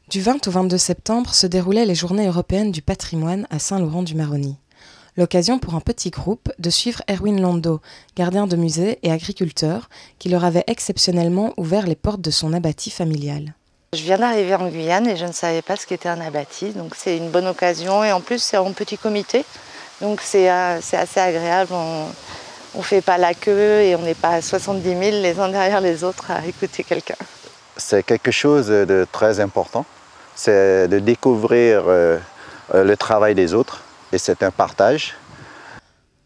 Du 20 au 22 septembre se déroulaient les Journées européennes du patrimoine à Saint-Laurent-du-Maroni. L'occasion pour un petit groupe de suivre Erwin Londo, gardien de musée et agriculteur, qui leur avait exceptionnellement ouvert les portes de son abatis familial. Je viens d'arriver en Guyane et je ne savais pas ce qu'était un abatis, donc c'est une bonne occasion et en plus c'est en petit comité, donc c'est assez agréable. On ne fait pas la queue et on n'est pas à 70 000 les uns derrière les autres à écouter quelqu'un. C'est quelque chose de très important, c'est de découvrir le travail des autres et c'est un partage.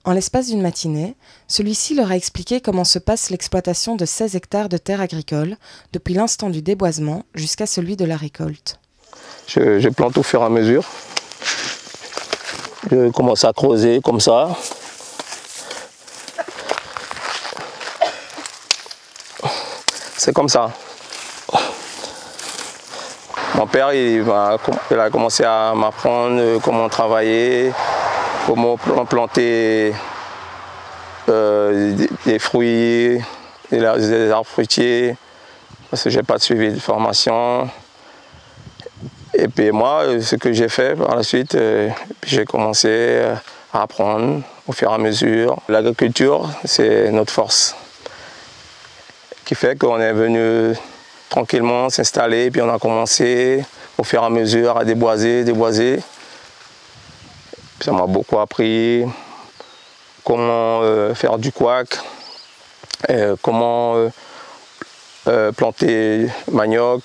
En l'espace d'une matinée, celui-ci leur a expliqué comment se passe l'exploitation de 16 hectares de terres agricoles, depuis l'instant du déboisement jusqu'à celui de la récolte. Je plante au fur et à mesure. Je commence à creuser comme ça. C'est comme ça. Mon père il a commencé à m'apprendre comment travailler, comment planter des fruits, des arbres fruitiers, parce que je n'ai pas suivi de formation. Et puis moi, ce que j'ai fait par la suite, j'ai commencé à apprendre au fur et à mesure. L'agriculture, c'est notre force, qui fait qu'on est venu tranquillement s'installer, puis on a commencé au fur et à mesure à déboiser. Puis ça m'a beaucoup appris comment faire du couac, comment planter manioc.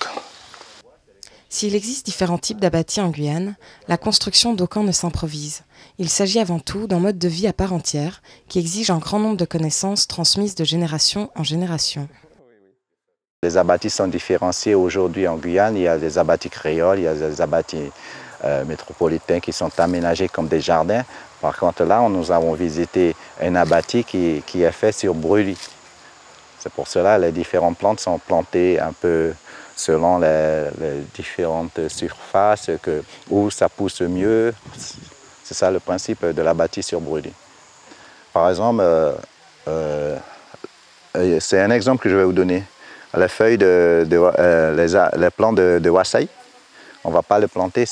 S'il existe différents types d'abatis en Guyane, la construction d'aucun ne s'improvise. Il s'agit avant tout d'un mode de vie à part entière qui exige un grand nombre de connaissances transmises de génération en génération. Les abatis sont différenciés aujourd'hui en Guyane. Il y a des abatis créoles, il y a des abatis métropolitains qui sont aménagés comme des jardins. Par contre là, nous avons visité un abatis qui est fait sur brûlis. C'est pour cela que les différentes plantes sont plantées un peu selon les différentes surfaces, où ça pousse mieux. C'est ça le principe de l'abatis sur brûlis. Par exemple, c'est un exemple que je vais vous donner. Les feuilles, les plants de wassaï, on ne va pas les planter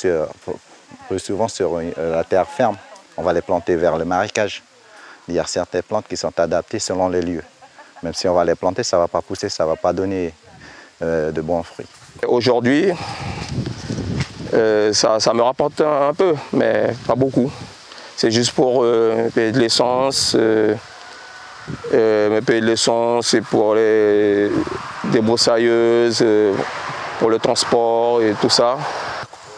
plus souvent sur la terre ferme. On va les planter vers le marécage. Il y a certaines plantes qui sont adaptées selon les lieux. Même si on va les planter, ça ne va pas pousser, ça ne va pas donner de bons fruits. Aujourd'hui, ça me rapporte un peu, mais pas beaucoup. C'est juste pour payer de l'essence. Me payer de l'essence, c'est pour les débroussailleuses, pour le transport et tout ça.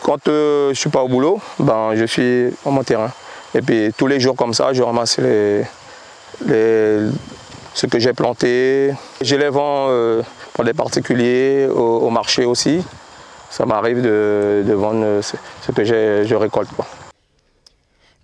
Quand je ne suis pas au boulot, je suis à mon terrain. Et puis tous les jours comme ça, je ramasse ce que j'ai planté. Je les vends pour des particuliers, au marché aussi. Ça m'arrive de vendre ce que je récolte, quoi.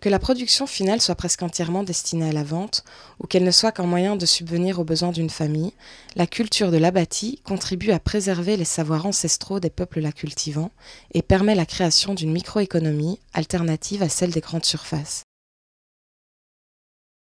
Que la production finale soit presque entièrement destinée à la vente, ou qu'elle ne soit qu'un moyen de subvenir aux besoins d'une famille, la culture de l'abatis contribue à préserver les savoirs ancestraux des peuples la cultivant et permet la création d'une microéconomie alternative à celle des grandes surfaces.